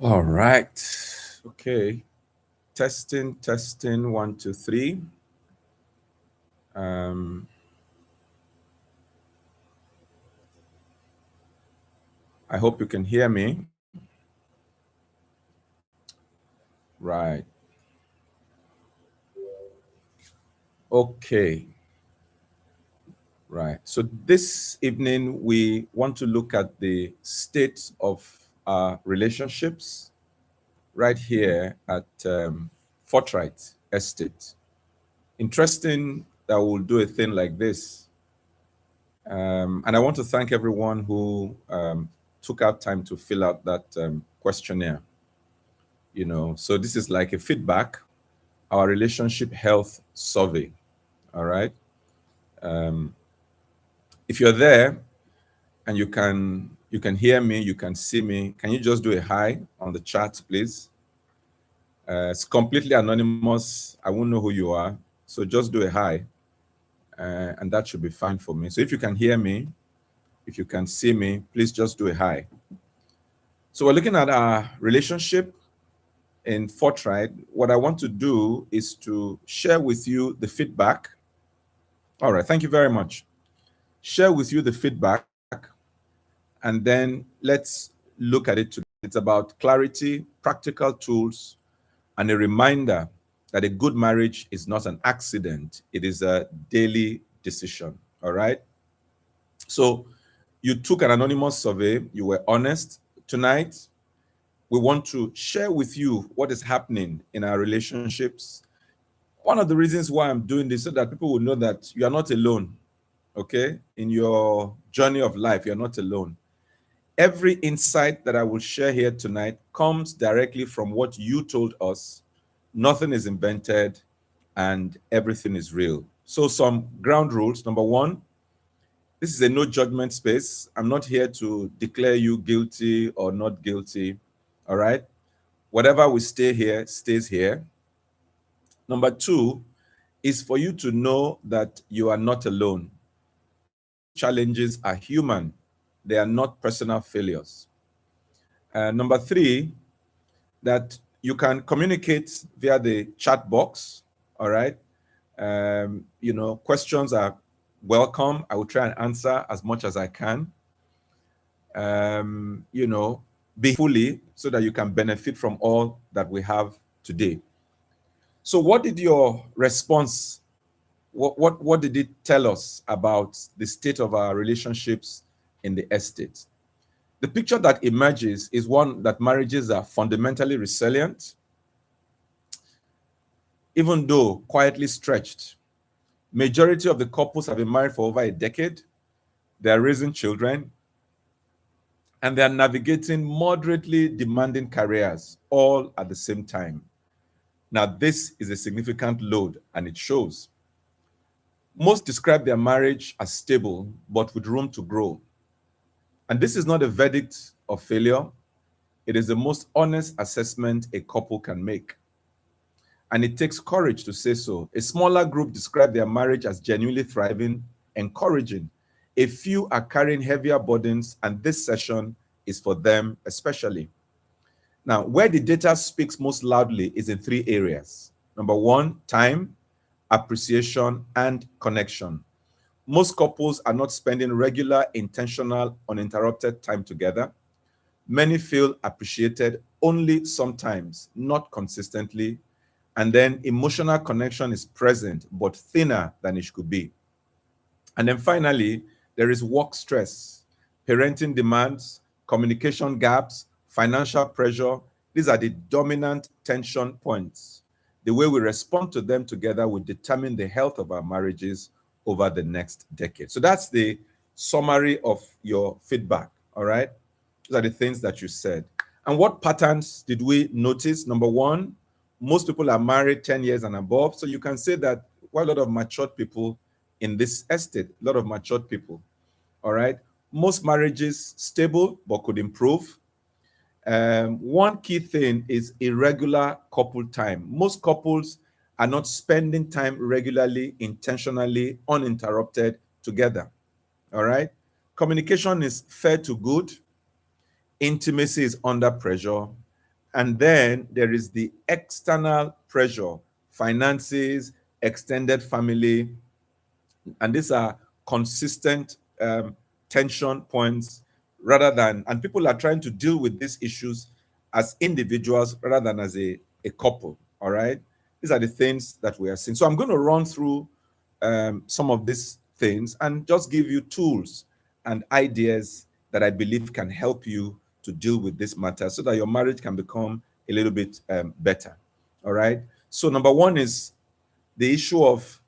All right. Okay. Testing, 1, 2, 3. Um, I hope you can hear me. Right. Okay. Right. So this evening, we want to look at the state of our relationships right here at Forthright Estate. Interesting that we'll do a thing like this. And I want to thank everyone who took out time to fill out that questionnaire. So this is like a feedback, our relationship health survey. All right. Um, if you're there and you can hear me, you can see me, can you just do a hi on the chat, please? It's completely anonymous. I won't know who you are. So just do a hi, and that should be fine for me. So if you can hear me, if you can see me, please just do a hi. So we're looking at our relationship in Forthright. What I want to do is to share with you the feedback. All right, thank you very much. Share with you the feedback, and then let's look at it together. It's about clarity, practical tools, and a reminder that a good marriage is not an accident, it is a daily decision. All right. So you took an anonymous survey, you were honest. Tonight, we want to share with you what is happening in our relationships. One of the reasons why I'm doing this so that people will know that you are not alone, okay? In your journey of life, you're not alone. Every insight that I will share here tonight comes directly from what you told us. Nothing is invented and everything is real. So, some ground rules. Number one, this is a no judgment space. I'm not here to declare you guilty or not guilty. All right. Whatever we stay here stays here. Number two is for you to know that you are not alone. Challenges are human, they are not personal failures. Number three, that you can communicate via the chat box. All right. Questions are welcome. I will try and answer as much as I can. Be fully so that you can benefit from all that we have today. So, what did your response? What did it tell us about the state of our relationships in the estate? The picture that emerges is one that marriages are fundamentally resilient, even though quietly stretched. Majority of the couples have been married for over a decade. They are raising children, and they are navigating moderately demanding careers all at the same time. Now, this is a significant load, and it shows. Most describe their marriage as stable, but with room to grow. And this is not a verdict of failure. It is the most honest assessment a couple can make. And it takes courage to say so. A smaller group describe their marriage as genuinely thriving, encouraging. A few are carrying heavier burdens, and this session is for them especially. Now, where the data speaks most loudly is in three areas. Number one, time, appreciation, and connection. Most couples are not spending regular, intentional, uninterrupted time together. Many feel appreciated only sometimes, not consistently. And then emotional connection is present, but thinner than it could be. And then finally, there is work stress, parenting demands, communication gaps, financial pressure. These are the dominant tension points. The way we respond to them together will determine the health of our marriages over the next decade. So that's the summary of your feedback. All right. Those are the things that you said. And what patterns did we notice? Number one, most people are married 10 years and above. So you can say that quite a lot of matured people in this estate, a lot of matured people. All right. Most marriages stable but could improve. One key thing is irregular couple time. Most couples are not spending time regularly, intentionally, uninterrupted together. All right. Communication is fair to good. Intimacy is under pressure. And then there is the external pressure, finances, extended family, and these are consistent tension points rather than, and people are trying to deal with these issues as individuals rather than as a couple. All right, these are the things that we are seeing. So I'm going to run through some of these things and just give you tools and ideas that I believe can help you to deal with this matter so that your marriage can become a little bit better. All right, so number one is the issue of,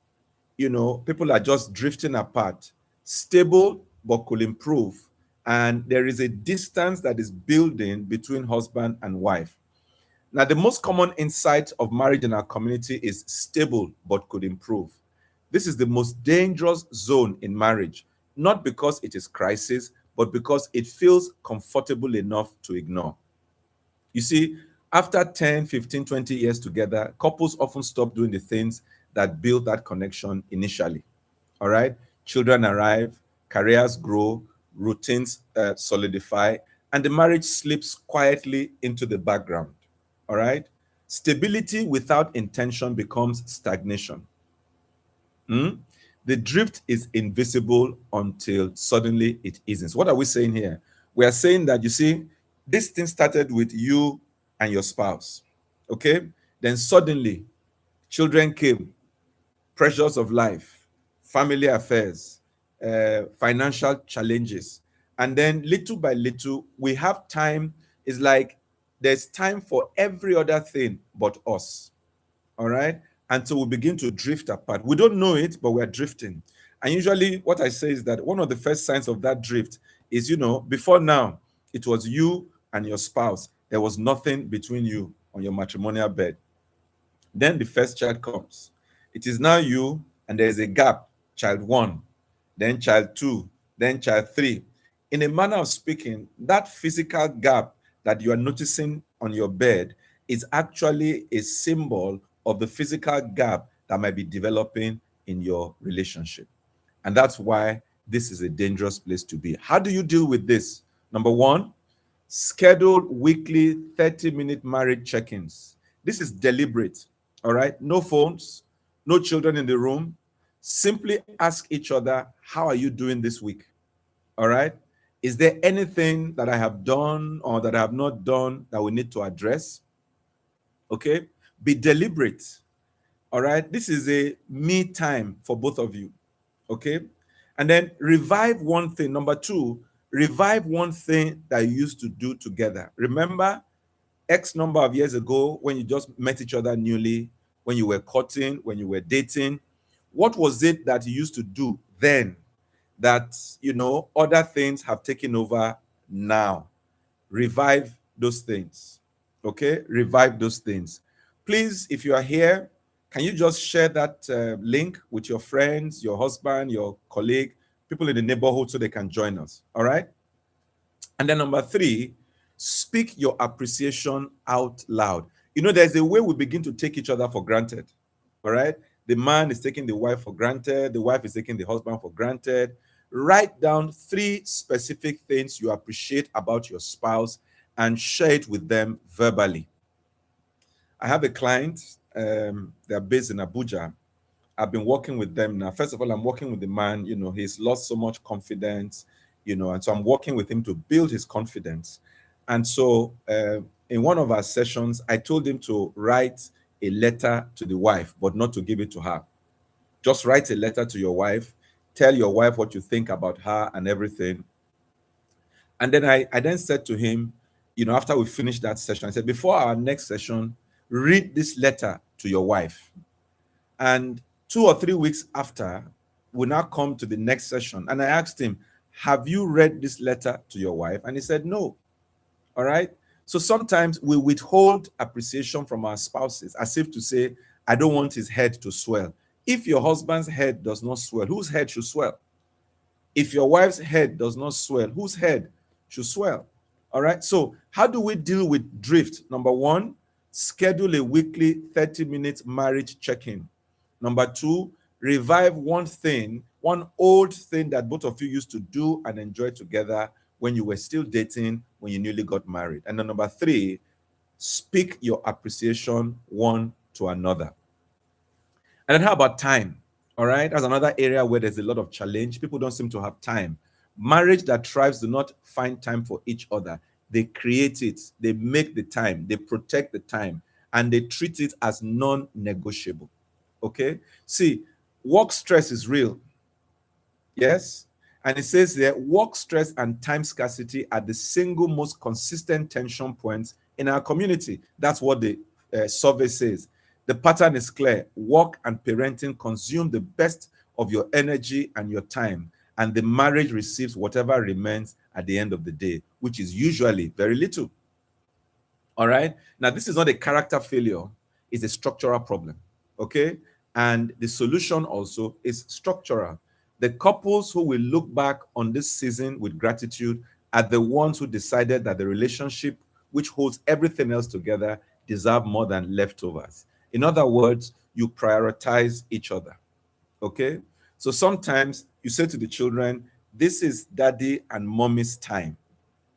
people are just drifting apart, stable but could improve. And there is a distance that is building between husband and wife. Now, the most common insight of marriage in our community is stable but could improve. This is the most dangerous zone in marriage, not because it is crisis, but because it feels comfortable enough to ignore. You see, after 10, 15, 20 years together, couples often stop doing the things that build that connection initially. All right? Children arrive, careers grow, routines solidify, and the marriage slips quietly into the background. All right? Stability without intention becomes stagnation. Hmm? The drift is invisible until suddenly it isn't. So what are we saying here? We are saying that, you see, this thing started with you and your spouse. Okay? Then suddenly, children came, pressures of life, family affairs, financial challenges. And then little by little, we have time. It's like there's time for every other thing but us. All right. Until we begin to drift apart. We don't know it, but we're drifting. And usually, what I say is that one of the first signs of that drift is, before now, it was you and your spouse. There was nothing between you on your matrimonial bed. Then the first child comes. It is now you, and there is a gap. Child one, then child two, then child three. In a manner of speaking, that physical gap that you are noticing on your bed is actually a symbol of the physical gap that might be developing in your relationship. And that's why this is a dangerous place to be. How do you deal with this? Number one, schedule weekly 30-minute marriage check-ins. This is deliberate, all right? No phones, no children in the room. Simply ask each other, how are you doing this week? All right? Is there anything that I have done or that I have not done that we need to address? Okay? Be deliberate. All right? This is a me time for both of you. Okay? And then revive one thing. Number two, revive one thing that you used to do together. Remember X number of years ago when you just met each other newly, when you were courting, when you were dating? What was it that you used to do then that, other things have taken over now? Revive those things. Okay? Revive those things. Please, if you are here, can you just share that link with your friends, your husband, your colleague, people in the neighborhood so they can join us? All right? And then number three, speak your appreciation out loud. There's a way we begin to take each other for granted. All right? The man is taking the wife for granted, the wife is taking the husband for granted. Write down three specific things you appreciate about your spouse and share it with them verbally. I have a client, they're based in Abuja. I've been working with them now. First of all, I'm working with the man, he's lost so much confidence, and so I'm working with him to build his confidence. And so in one of our sessions, I told him to write a letter to the wife, but not to give it to her. Just write a letter to your wife, tell your wife what you think about her and everything. And then I then said to him, after we finished that session, I said, before our next session, read this letter to your wife. And 2 or 3 weeks after, we now come to the next session. And I asked him, have you read this letter to your wife? And he said, no. All right. So sometimes we withhold appreciation from our spouses as if to say, I don't want his head to swell. If your husband's head does not swell, whose head should swell? If your wife's head does not swell, whose head should swell? All right. So how do we deal with drift? Number one, schedule a weekly 30-minute marriage check-in. Number two, revive one thing, one old thing that both of you used to do and enjoy together when you were still dating, when you newly got married. And then number three, Speak your appreciation one to another. And then how about time? All right, that's another area where there's a lot of challenge. People don't seem to have time. Marriage that thrives do not find time for each other. They create it, they make the time, they protect the time, and they treat it as non-negotiable. Okay? See, work stress is real. Yes. And it says there, work stress and time scarcity are the single most consistent tension points in our community. That's what the survey says. The pattern is clear. Work and parenting consume the best of your energy and your time, and the marriage receives whatever remains at the end of the day, which is usually very little. All right. Now, this is not a character failure, it's a structural problem. Okay. And the solution also is structural. The couples who will look back on this season with gratitude are the ones who decided that the relationship, which holds everything else together, deserve more than leftovers. In other words, you prioritize each other. Okay. So sometimes you say to the children, this is daddy and mommy's time.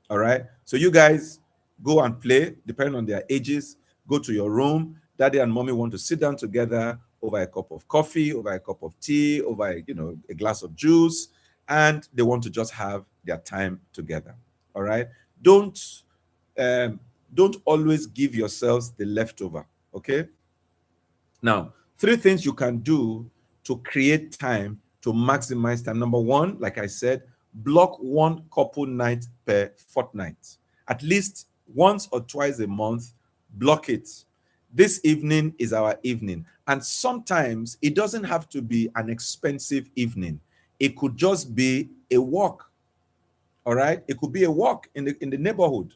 All right. So you guys go and play, depending on their ages. Go to your room. Daddy and mommy want to sit down together over a cup of coffee, over a cup of tea, over a glass of juice, and they want to just have their time together. All right. Don't um, don't always give yourselves the leftover. Okay. Now, three things you can do to create time to maximize time. Number one, like I said, block one couple night per fortnight. At least once or twice a month, block it. This evening is our evening. And sometimes it doesn't have to be an expensive evening. It could just be a walk. All right. It could be a walk in the neighborhood.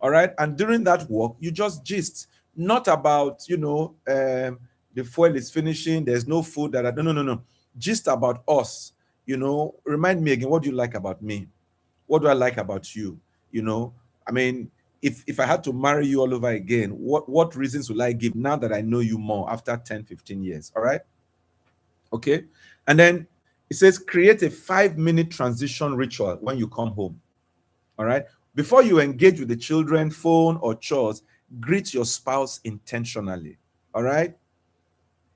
All right. And during that walk, you just gist, not about, the fuel is finishing, there's no food that I don't, no. Gist about us, remind me again, what do you like about me? What do I like about you? I mean, if I had to marry you all over again, what reasons will I give now that I know you more after 10, 15 years? All right. Okay. And then it says create a 5-minute transition ritual when you come home. All right. Before you engage with the children, phone, or chores, greet your spouse intentionally. All right.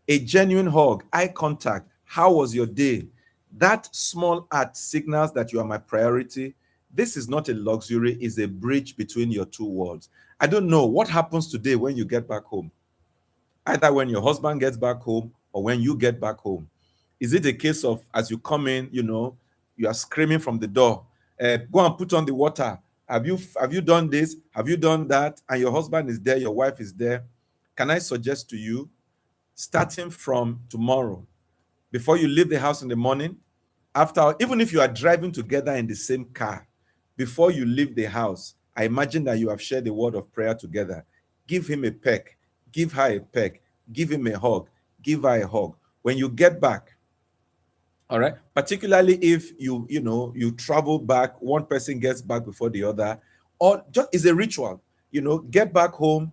A genuine hug, eye contact. How was your day? That small act signals that you are my priority. This is not a luxury, it's a bridge between your two worlds. I don't know what happens today when you get back home, either when your husband gets back home or when you get back home. Is it a case of as you come in, you are screaming from the door, go and put on the water. Have you done this? Have you done that? And your husband is there, your wife is there. Can I suggest to you, starting from tomorrow, before you leave the house in the morning, after, even if you are driving together in the same car, before you leave the house, I imagine that you have shared a word of prayer together. Give him a peck, give her a peck, give him a hug, give her a hug. When you get back, all right, particularly if you travel back, one person gets back before the other, or just is a ritual, get back home,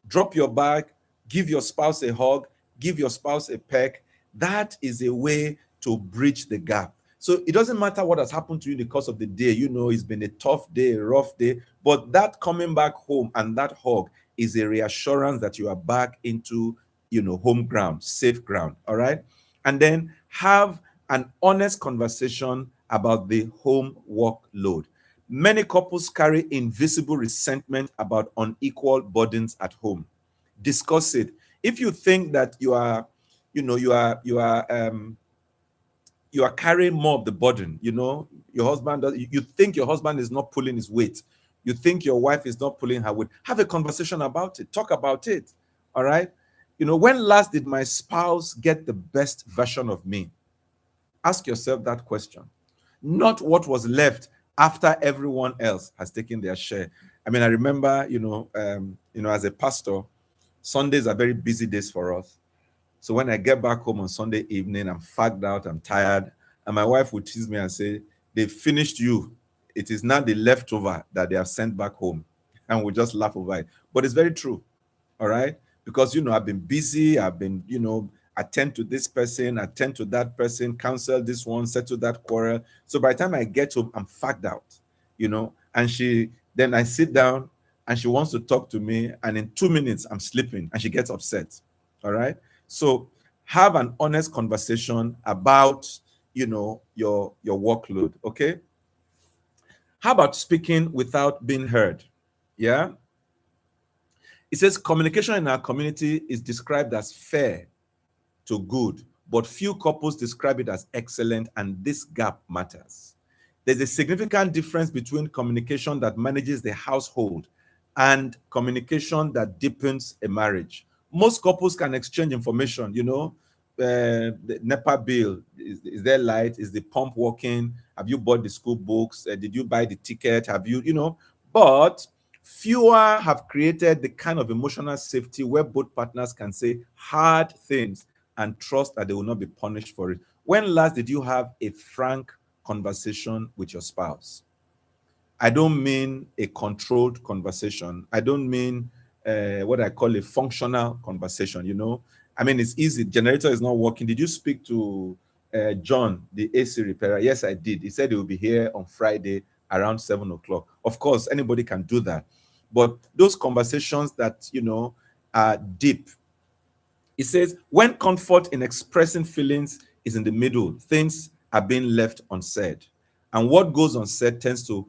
drop your bag, give your spouse a hug, give your spouse a peck. That is a way to bridge the gap. So it doesn't matter what has happened to you in the course of the day. It's been a tough day, a rough day, but that coming back home and that hug is a reassurance that you are back into, home ground, safe ground. All right. And then have an honest conversation about the home workload. Many couples carry invisible resentment about unequal burdens at home. Discuss it. If you think that you are carrying more of the burden, your husband does, you think your husband is not pulling his weight, you think your wife is not pulling her weight, have a conversation about it, talk about it. All right. When last did my spouse get the best version of me? Ask yourself that question. Not what was left after everyone else has taken their share. I mean, I remember, as a pastor, Sundays are very busy days for us. So when I get back home on Sunday evening, I'm fagged out, I'm tired, and my wife would tease me and say, "They finished you. It is now the leftover that they have sent back home." And we just laugh over it. But it's very true. All right. Because, I've been busy. I've been, attend to this person, attend to that person, counsel this one, settle that quarrel. So by the time I get home, I'm fagged out, and then I sit down and she wants to talk to me, and in 2 minutes I'm sleeping and she gets upset. All right. So have an honest conversation about, your workload. Okay. How about speaking without being heard? Yeah. It says communication in our community is described as fair to good, but few couples describe it as excellent, and this gap matters. There's a significant difference between communication that manages the household and communication that deepens a marriage. Most couples can exchange information, the NEPA bill, is there light? Is the pump working? Have you bought the school books? Did you buy the ticket? Have you, but fewer have created the kind of emotional safety where both partners can say hard things and trust that they will not be punished for it. When last did you have a frank conversation with your spouse? I don't mean a controlled conversation. I don't mean what I call a functional conversation. I mean, it's easy. Generator is not working. Did you speak to John, the AC repairer? Yes, I did. He said he will be here on Friday around 7 o'clock. Of course, anybody can do that. But those conversations that, are deep. It says, when comfort in expressing feelings is in the middle, things are being left unsaid. And what goes unsaid tends to,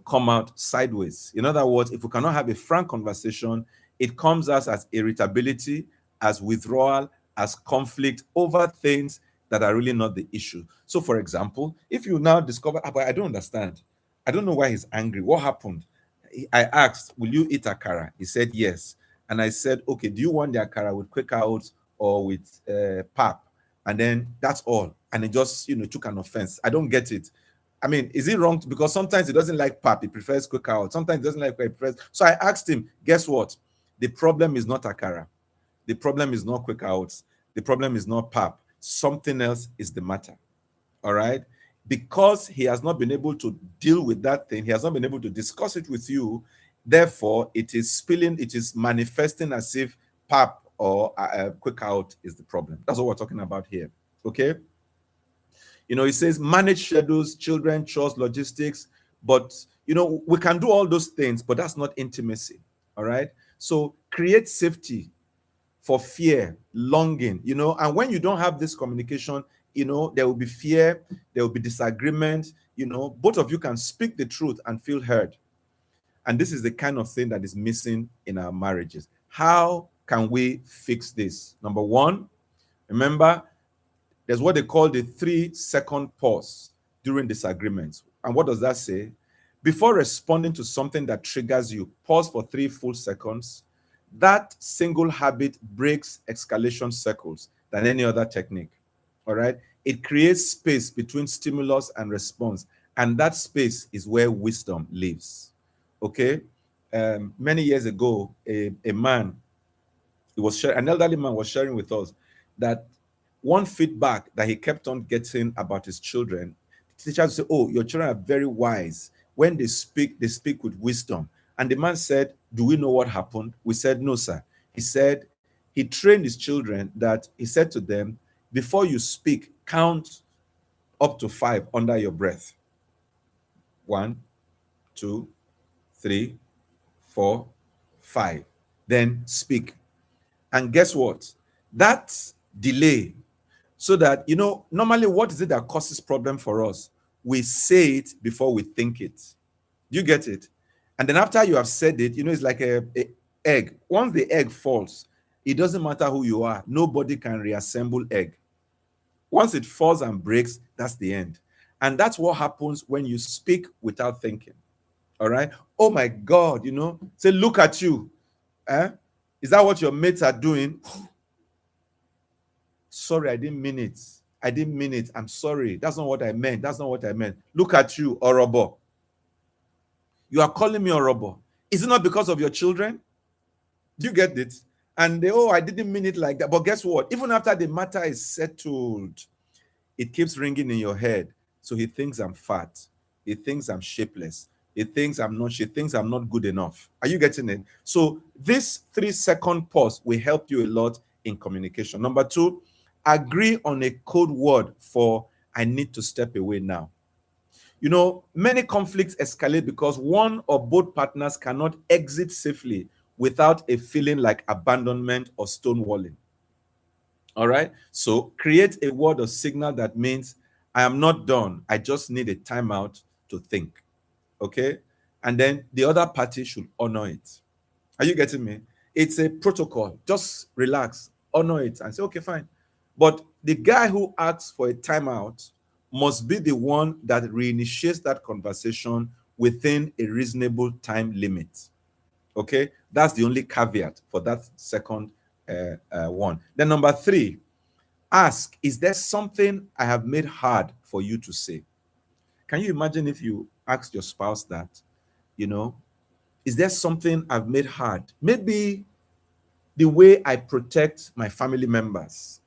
come out sideways. In other words, if we cannot have a frank conversation, it comes out as irritability, as withdrawal, as conflict over things that are really not the issue. So, for example, if you now discover, but I don't understand. I don't know why he's angry. What happened? I asked, will you eat akara? He said yes. And I said, okay, do you want the akara with Quaker oats or with pap? And then that's all. And he just, took an offense. I don't get it. I mean, is it wrong? Because sometimes he doesn't like pap. He prefers Quaker oats. Sometimes he doesn't like Quaker oats. So I asked him, guess what? The problem is not akara. The problem is not Quaker oats. The problem is not pap. Something else is the matter. All right? Because he has not been able to deal with that thing, he has not been able to discuss it with you. Therefore, it is manifesting as if pap or quick out is the problem. That's what we're talking about here. Okay. It says manage schedules, children, chores, logistics. But, we can do all those things, but that's not intimacy. All right. So create safety for fear, longing, and when you don't have this communication, there will be fear, there will be disagreement, both of you can speak the truth and feel heard. And this is the kind of thing that is missing in our marriages. How can we fix this? Number one, remember, there's what they call the 3-second pause during disagreements. And what does that say? Before responding to something that triggers you, pause for 3 full seconds. That single habit breaks escalation circles than any other technique. All right. It creates space between stimulus and response. And that space is where wisdom lives. Okay. Many years ago, a man, an elderly man was sharing with us that one feedback that he kept on getting about his children, teachers say, oh, your children are very wise. When they speak with wisdom. And the man said, do we know what happened? We said, no, sir. He said, he trained his children that he said to them, before you speak, count up to 5 under your breath. 1, 2, 3, 4, 5. Then speak. And guess what? That delay, so that, normally what is it that causes problem for us? We say it before we think it. Do you get it? And then after you have said it, it's like a egg. Once the egg falls, it doesn't matter who you are. Nobody can reassemble egg. Once it falls and breaks, that's the end. And that's what happens when you speak without thinking. All right? Oh my God, say, look at you. Is that what your mates are doing? Sorry, I didn't mean it. I didn't mean it. I'm sorry. That's not what I meant. That's not what I meant. Look at you, Orobo. You are calling me Orobo. Is it not because of your children? Do you get it? And I didn't mean it like that. But guess what? Even after the matter is settled, it keeps ringing in your head. So he thinks I'm fat. He thinks I'm shapeless. He thinks I'm not. She thinks I'm not good enough. Are you getting it? So this 3-second pause will help you a lot in communication. Number 2, agree on a code word for I need to step away now. Many conflicts escalate because one or both partners cannot exit safely without a feeling like abandonment or stonewalling. All right. So create a word or signal that means I am not done. I just need a timeout to think. Okay. And then the other party should honor it. Are you getting me? It's a protocol. Just relax, honor it, and say, okay, fine. But the guy who asks for a timeout must be the one that reinitiates that conversation within a reasonable time limit. Okay, that's the only caveat for that second one. Then number three, ask, is there something I have made hard for you to say? Can you imagine if you asked your spouse that, you know, is there something I've made hard? Maybe the way I protect my family members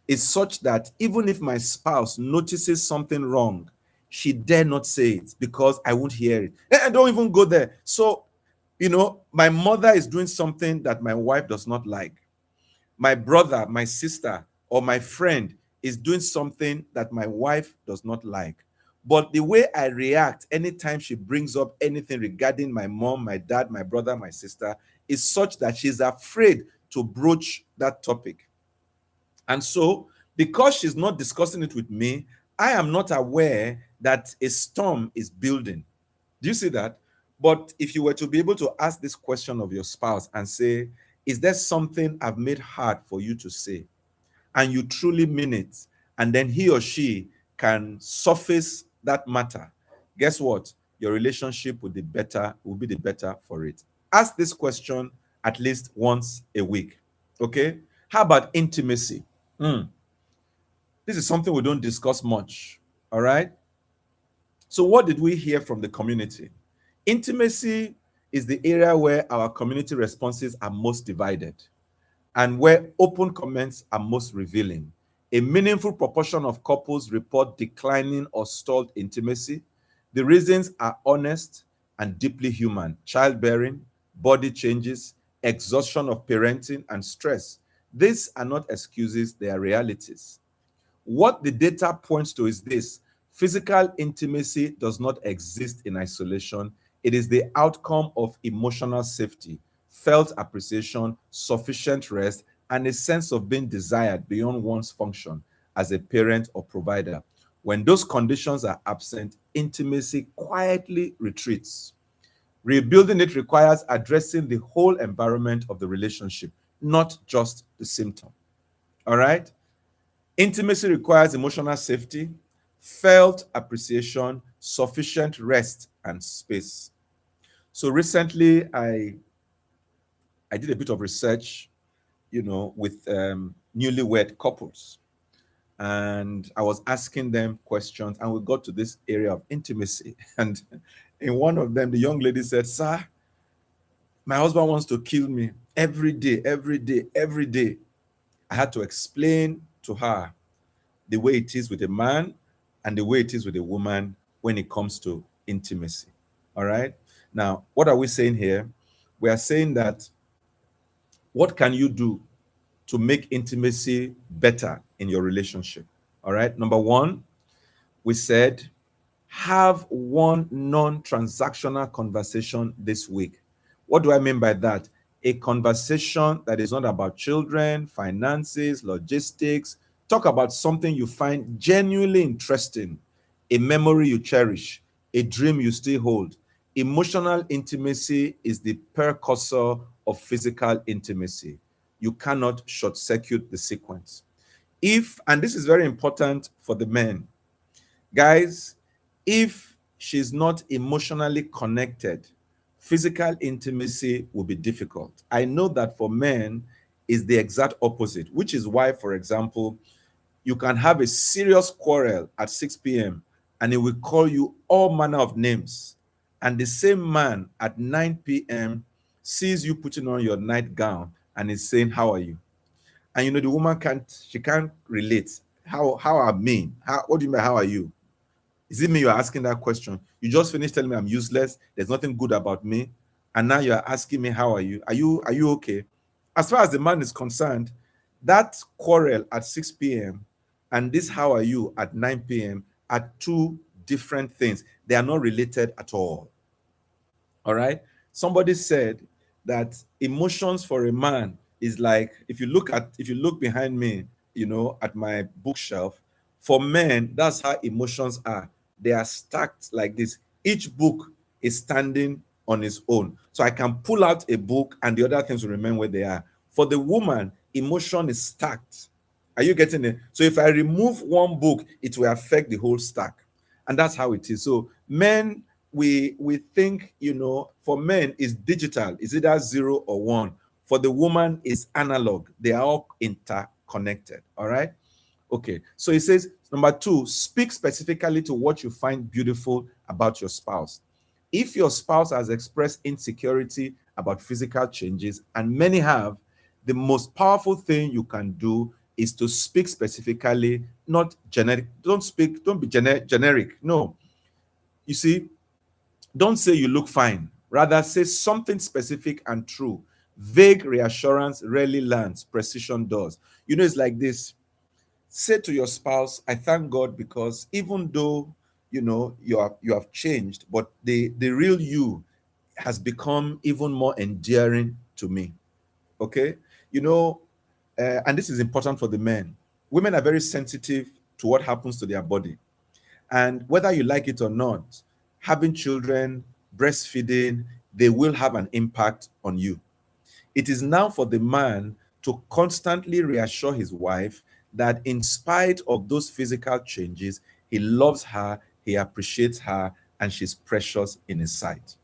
is such that even if my spouse notices something wrong, she dare not say it because I won't hear it. Don't even go there. So, my mother is doing something that my wife does not like. My brother, my sister, or my friend is doing something that my wife does not like. But the way I react anytime she brings up anything regarding my mom, my dad, my brother, my sister is such that she's afraid to broach that topic. And so, because she's not discussing it with me, I am not aware that a storm is building. Do you see that? But if you were to be able to ask this question of your spouse and say, is there something I've made hard for you to say? And you truly mean it, and then he or she can surface that matter, guess what? Your relationship will be the better for it. Ask this question at least once a week. Okay? How about intimacy? Hmm. This is something we don't discuss much. All right. So, what did we hear from the community? Intimacy is the area where our community responses are most divided and where open comments are most revealing. A meaningful proportion of couples report declining or stalled intimacy. The reasons are honest and deeply human: childbearing, body changes, exhaustion of parenting, and stress. These are not excuses, they are realities. What the data points to is this: physical intimacy does not exist in isolation. It is the outcome of emotional safety, felt appreciation, sufficient rest, and a sense of being desired beyond one's function as a parent or provider. When those conditions are absent, intimacy quietly retreats. Rebuilding it requires addressing the whole environment of the relationship, not just the symptom. All right? Intimacy requires emotional safety, felt appreciation, sufficient rest, and space. So recently, I did a bit of research, with newlywed couples, and I was asking them questions, and we got to this area of intimacy. And in one of them, the young lady said, "Sir, my husband wants to kill me every day, every day, every day." I had to explain to her the way it is with a man and the way it is with a woman when it comes to intimacy. All right. Now, what are we saying here? We are saying that what can you do to make intimacy better in your relationship? All right. Number one, we said have one non transactional conversation this week. What do I mean by that? A conversation that is not about children, finances, logistics. Talk about something you find genuinely interesting, a memory you cherish, a dream you still hold. Emotional intimacy is the precursor of physical intimacy. You cannot short circuit the sequence. And this is very important for the men, guys, if she's not emotionally connected, physical intimacy will be difficult. I know that for men is the exact opposite, which is why, for example, you can have a serious quarrel at 6 p.m. and he will call you all manner of names. And the same man at 9 p.m. sees you putting on your nightgown and is saying, "How are you?" And the woman can't relate. How are me? What do you mean, how are you? Is it me you're asking that question? You just finished telling me I'm useless, there's nothing good about me, and now you're asking me how are you? Are you okay? As far as the man is concerned, that quarrel at 6 p.m. and this how are you at 9 p.m. are two different things. They are not related at all. All right. Somebody said that emotions for a man is like, if you look behind me, at my bookshelf, for men, that's how emotions are. They are stacked like this. Each book is standing on its own. So I can pull out a book and the other things will remain where they are. For the woman, emotion is stacked. Are you getting it? So if I remove one book, it will affect the whole stack. And that's how it is. So men, we think, for men is digital, is either 0 or 1. For the woman is analog. They are all interconnected. All right. Okay. So it says, number 2, speak specifically to what you find beautiful about your spouse. If your spouse has expressed insecurity about physical changes, and many have, the most powerful thing you can do is to speak specifically, not generic. Don't be generic. No. You see, don't say you look fine. Rather, say something specific and true. Vague reassurance rarely lands, precision does. It's like this. Say to your spouse, I thank God because even though you have changed, but the real you has become even more endearing to me. Okay? And this is important for the men. Women are very sensitive to what happens to their body. And whether you like it or not, having children, breastfeeding, they will have an impact on you. It is now for the man to constantly reassure his wife that in spite of those physical changes, he loves her, he appreciates her, and she's precious in his sight.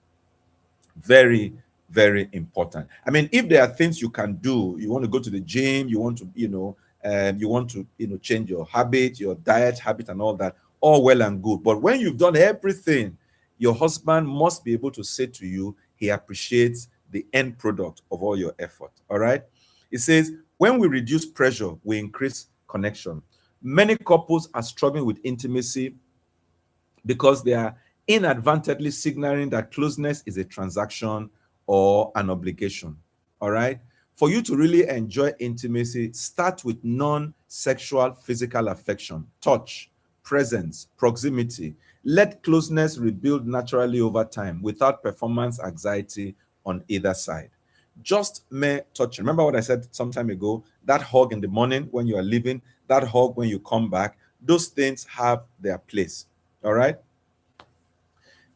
Very, very important. I mean, if there are things you can do, you want to go to the gym, you want to, change your habit, your diet habit, and all that, all well and good. But when you've done everything, your husband must be able to say to you, he appreciates the end product of all your effort. All right. It says, when we reduce pressure, we increase connection. Many couples are struggling with intimacy because they are inadvertently signaling that closeness is a transaction or an obligation. All right. For you to really enjoy intimacy, start with non-sexual physical affection, touch, presence, proximity. Let closeness rebuild naturally over time without performance anxiety on either side. Just mere touch. Remember what I said some time ago? That hug in the morning when you are leaving, that hug when you come back, those things have their place. All right.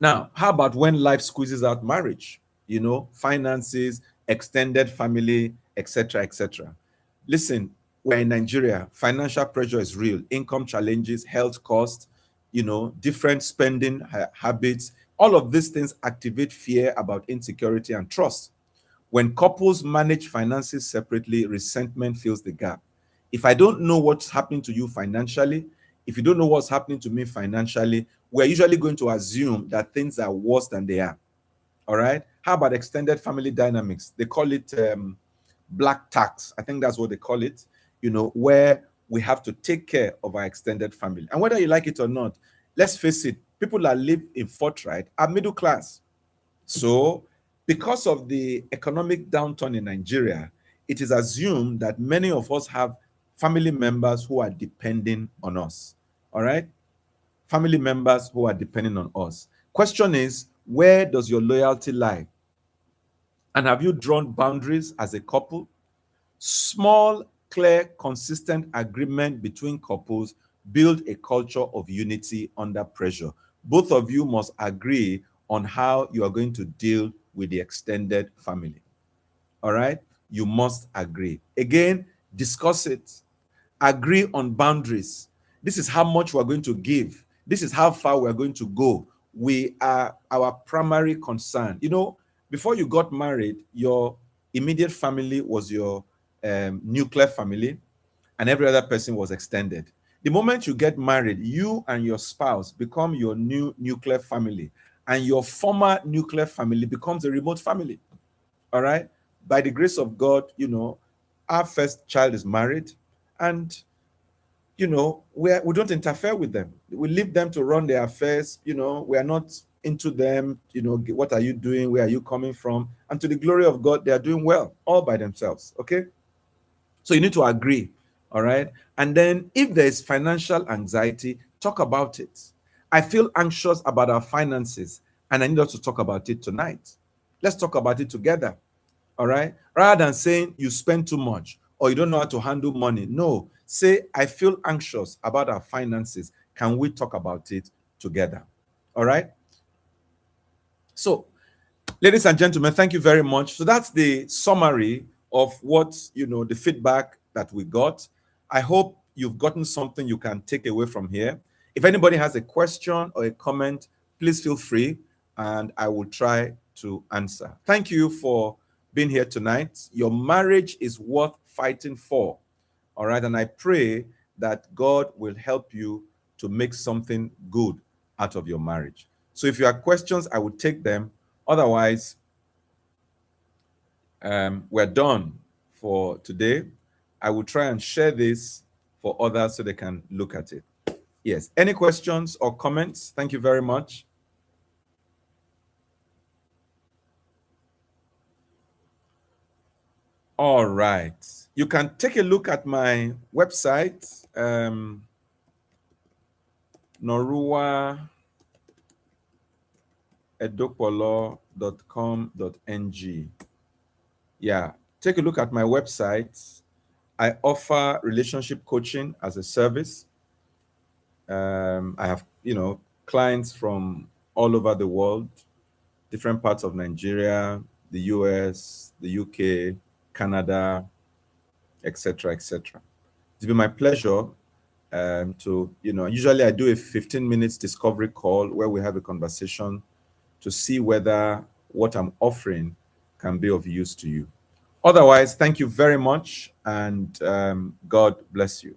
Now, how about when life squeezes out marriage? Finances, extended family, etc., etc. Listen, we're in Nigeria. Financial pressure is real. Income challenges, health costs, different spending habits. All of these things activate fear about insecurity and trust. When couples manage finances separately, resentment fills the gap. If I don't know what's happening to you financially, if you don't know what's happening to me financially, we're usually going to assume that things are worse than they are. All right. How about extended family dynamics? They call it black tax. I think that's what they call it, where we have to take care of our extended family. And whether you like it or not, let's face it, people that live in Forthright are middle class. So, because of the economic downturn in Nigeria, it is assumed that many of us have family members who are depending on us. All right? Family members who are depending on us. Question is, where does your loyalty lie? And have you drawn boundaries as a couple? Small, clear, consistent agreement between couples build a culture of unity under pressure. Both of you must agree on how you are going to deal with the extended family. All right? You must agree. Again, discuss it. Agree on boundaries. This is how much we're going to give. This is how far we're going to go. We are our primary concern. Before you got married, your immediate family was your nuclear family, and every other person was extended. The moment you get married, you and your spouse become your new nuclear family, and your former nuclear family becomes a remote family. All right? By the grace of God, our first child is married, and we don't interfere with them. We leave them to run their affairs. We are not into them. What are you doing? Where are you coming from? And to the glory of God, they are doing well all by themselves. Okay. So you need to agree. All right. And then if there is financial anxiety, talk about it. I feel anxious about our finances and I need us to talk about it tonight. Let's talk about it together. All right. Rather than saying you spend too much or you don't know how to handle money. No, say, I feel anxious about our finances. Can we talk about it together? All right. So, ladies and gentlemen, thank you very much. So that's the summary of what, the feedback that we got. I hope you've gotten something you can take away from here. If anybody has a question or a comment, please feel free and I will try to answer. Thank you for being here tonight. Your marriage is worth fighting for. All right. And I pray that God will help you to make something good out of your marriage. So if you have questions, I will take them. Otherwise, we're done for today. I will try and share this for others so they can look at it. Yes. Any questions or comments? Thank you very much. All right. You can take a look at my website, Noruwa edopolo.com.ng. Yeah, take a look at my website. I offer relationship coaching as a service. I have, clients from all over the world, different parts of Nigeria, the US, the UK, Canada, etc., etc. It's been my pleasure to, usually I do a 15 minutes discovery call where we have a conversation to see whether what I'm offering can be of use to you. Otherwise, thank you very much and God bless you.